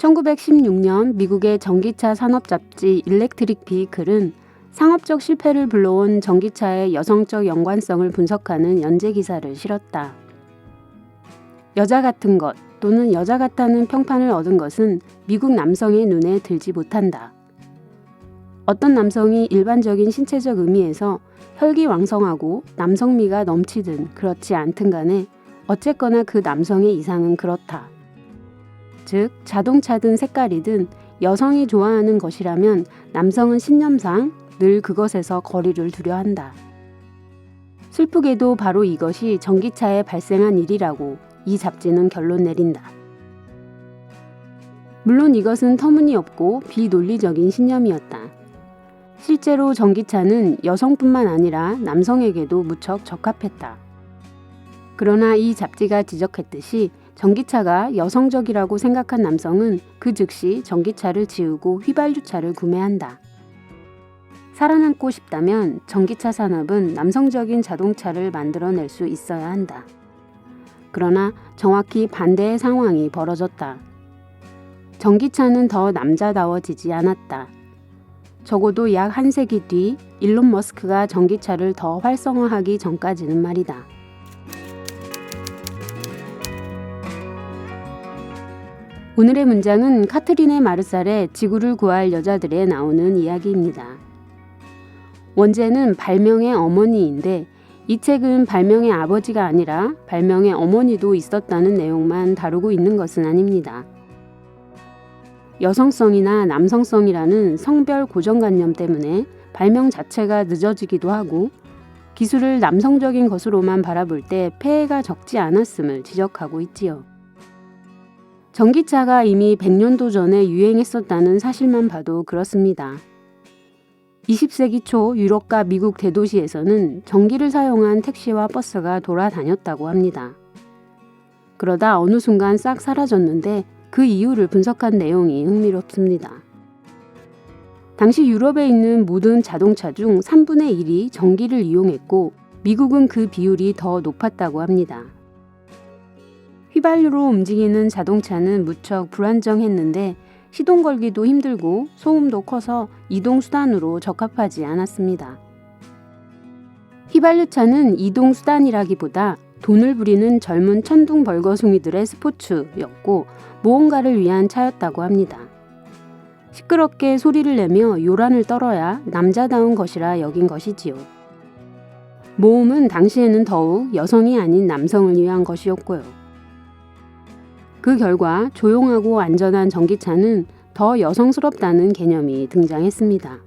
1916년 미국의 전기차 산업 잡지 일렉트릭 비이클은 상업적 실패를 불러온 전기차의 여성적 연관성을 분석하는 연재 기사를 실었다. 여자 같은 것 또는 여자 같다는 평판을 얻은 것은 미국 남성의 눈에 들지 못한다. 어떤 남성이 일반적인 신체적 의미에서 혈기왕성하고 남성미가 넘치든 그렇지 않든 간에 어쨌거나 그 남성의 이상은 그렇다. 즉 자동차든 색깔이든 여성이 좋아하는 것이라면 남성은 신념상 늘 그것에서 거리를 두려 한다. 슬프게도 바로 이것이 전기차에 발생한 일이라고 이 잡지는 결론 내린다. 물론 이것은 터무니없고 비논리적인 신념이었다. 실제로 전기차는 여성뿐만 아니라 남성에게도 무척 적합했다. 그러나 이 잡지가 지적했듯이 전기차가 여성적이라고 생각한 남성은 그 즉시 전기차를 지우고 휘발유차를 구매한다. 살아남고 싶다면 전기차 산업은 남성적인 자동차를 만들어낼 수 있어야 한다. 그러나 정확히 반대의 상황이 벌어졌다. 전기차는 더 남자다워지지 않았다. 적어도 약 한 세기 뒤 일론 머스크가 전기차를 더 활성화하기 전까지는 말이다. 오늘의 문장은 카트린의 마르살의 지구를 구할 여자들에 나오는 이야기입니다. 원제는 발명의 어머니인데 이 책은 발명의 아버지가 아니라 발명의 어머니도 있었다는 내용만 다루고 있는 것은 아닙니다. 여성성이나 남성성이라는 성별 고정관념 때문에 발명 자체가 늦어지기도 하고 기술을 남성적인 것으로만 바라볼 때 폐해가 적지 않았음을 지적하고 있지요. 전기차가 이미 100년도 전에 유행했었다는 사실만 봐도 그렇습니다. 20세기 초 유럽과 미국 대도시에서는 전기를 사용한 택시와 버스가 돌아다녔다고 합니다. 그러다 어느 순간 싹 사라졌는데 그 이유를 분석한 내용이 흥미롭습니다. 당시 유럽에 있는 모든 자동차 중 3분의 1이 전기를 이용했고 미국은 그 비율이 더 높았다고 합니다. 휘발유로 움직이는 자동차는 무척 불안정했는데 시동 걸기도 힘들고 소음도 커서 이동수단으로 적합하지 않았습니다. 휘발유차는 이동수단이라기보다 돈을 부리는 젊은 천둥벌거숭이들의 스포츠였고 모험가를 위한 차였다고 합니다. 시끄럽게 소리를 내며 요란을 떨어야 남자다운 것이라 여긴 것이지요. 모험은 당시에는 더욱 여성이 아닌 남성을 위한 것이었고요. 그 결과 조용하고 안전한 전기차는 더 여성스럽다는 개념이 등장했습니다.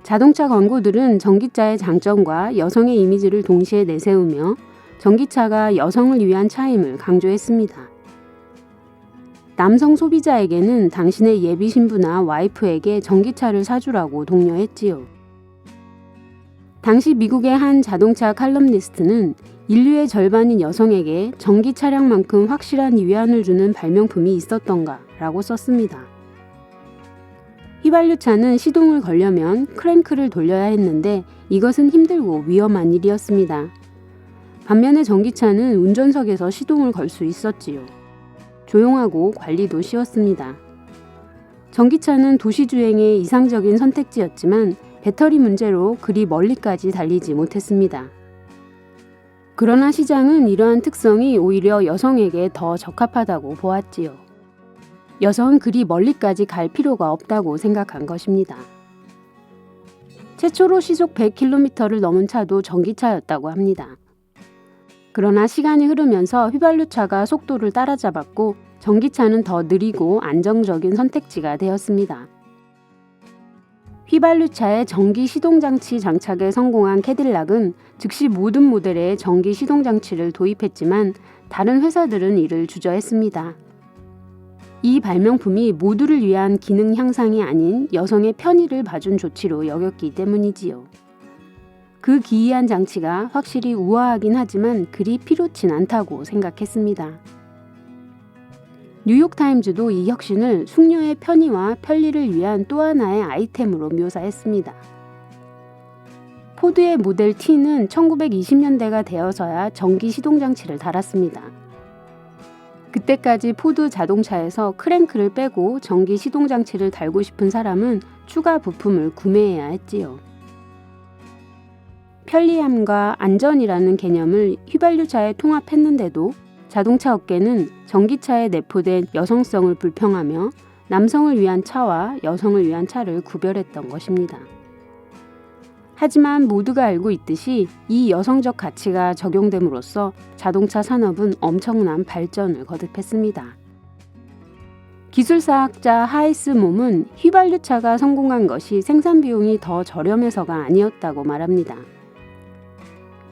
자동차 광고들은 전기차의 장점과 여성의 이미지를 동시에 내세우며 전기차가 여성을 위한 차임을 강조했습니다. 남성 소비자에게는 당신의 예비 신부나 와이프에게 전기차를 사주라고 독려했지요. 당시 미국의 한 자동차 칼럼니스트는 인류의 절반인 여성에게 전기 차량만큼 확실한 위안을 주는 발명품이 있었던가 라고 썼습니다. 휘발유차는 시동을 걸려면 크랭크를 돌려야 했는데 이것은 힘들고 위험한 일이었습니다. 반면에 전기차는 운전석에서 시동을 걸 수 있었지요. 조용하고 관리도 쉬웠습니다. 전기차는 도시주행의 이상적인 선택지였지만 배터리 문제로 그리 멀리까지 달리지 못했습니다. 그러나 시장은 이러한 특성이 오히려 여성에게 더 적합하다고 보았지요. 여성은 그리 멀리까지 갈 필요가 없다고 생각한 것입니다. 최초로 시속 100km를 넘은 차도 전기차였다고 합니다. 그러나 시간이 흐르면서 휘발유차가 속도를 따라잡았고 전기차는 더 느리고 안정적인 선택지가 되었습니다. 휘발유차의 전기 시동장치 장착에 성공한 캐딜락은 즉시 모든 모델에 전기 시동장치를 도입했지만 다른 회사들은 이를 주저했습니다. 이 발명품이 모두를 위한 기능 향상이 아닌 여성의 편의를 봐준 조치로 여겼기 때문이지요. 그 기이한 장치가 확실히 우아하긴 하지만 그리 필요치 않다고 생각했습니다. 뉴욕타임즈도 이 혁신을 숙녀의 편의와 편리를 위한 또 하나의 아이템으로 묘사했습니다. 포드의 모델 T는 1920년대가 되어서야 전기 시동장치를 달았습니다. 그때까지 포드 자동차에서 크랭크를 빼고 전기 시동장치를 달고 싶은 사람은 추가 부품을 구매해야 했지요. 편리함과 안전이라는 개념을 휘발유차에 통합했는데도 자동차 업계는 전기차에 내포된 여성성을 불평하며 남성을 위한 차와 여성을 위한 차를 구별했던 것입니다. 하지만 모두가 알고 있듯이 이 여성적 가치가 적용됨으로써 자동차 산업은 엄청난 발전을 거듭했습니다. 기술사학자 하이스 몸은 휘발유차가 성공한 것이 생산 비용이 더 저렴해서가 아니었다고 말합니다.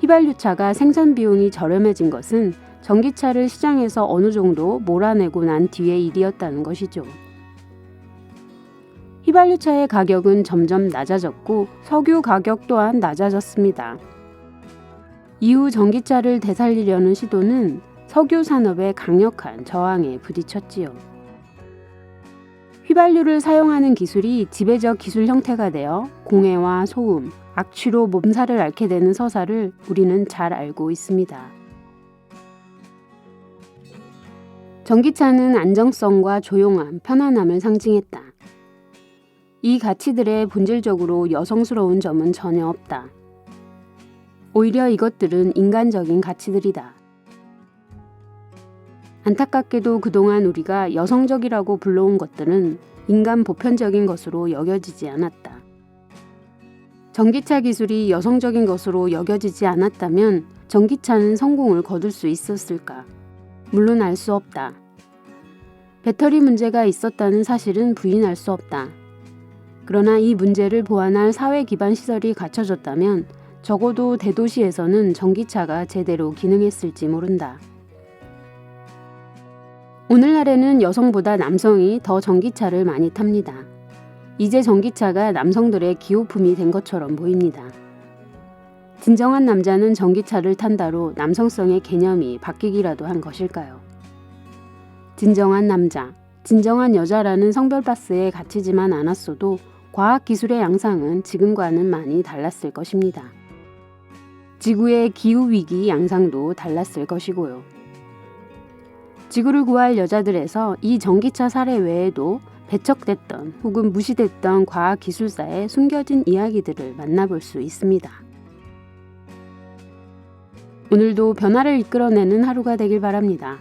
휘발유차가 생산 비용이 저렴해진 것은 전기차를 시장에서 어느 정도 몰아내고 난 뒤의 일이었다는 것이죠. 휘발유차의 가격은 점점 낮아졌고 석유 가격 또한 낮아졌습니다. 이후 전기차를 되살리려는 시도는 석유 산업의 강력한 저항에 부딪혔지요. 휘발유를 사용하는 기술이 지배적 기술 형태가 되어 공해와 소음, 악취로 몸살을 앓게 되는 서사를 우리는 잘 알고 있습니다. 전기차는 안정성과 조용함, 편안함을 상징했다. 이 가치들의 본질적으로 여성스러운 점은 전혀 없다. 오히려 이것들은 인간적인 가치들이다. 안타깝게도 그동안 우리가 여성적이라고 불러온 것들은 인간 보편적인 것으로 여겨지지 않았다. 전기차 기술이 여성적인 것으로 여겨지지 않았다면 전기차는 성공을 거둘 수 있었을까? 물론 알 수 없다. 배터리 문제가 있었다는 사실은 부인할 수 없다. 그러나 이 문제를 보완할 사회 기반 시설이 갖춰졌다면 적어도 대도시에서는 전기차가 제대로 기능했을지 모른다. 오늘날에는 여성보다 남성이 더 전기차를 많이 탑니다. 이제 전기차가 남성들의 기호품이 된 것처럼 보입니다. 진정한 남자는 전기차를 탄다로 남성성의 개념이 바뀌기라도 한 것일까요? 진정한 남자, 진정한 여자라는 성별바스에 갇히지만 않았어도 과학기술의 양상은 지금과는 많이 달랐을 것입니다. 지구의 기후위기 양상도 달랐을 것이고요. 지구를 구할 여자들에서 이 전기차 사례 외에도 배척됐던 혹은 무시됐던 과학기술사의 숨겨진 이야기들을 만나볼 수 있습니다. 오늘도 변화를 이끌어내는 하루가 되길 바랍니다.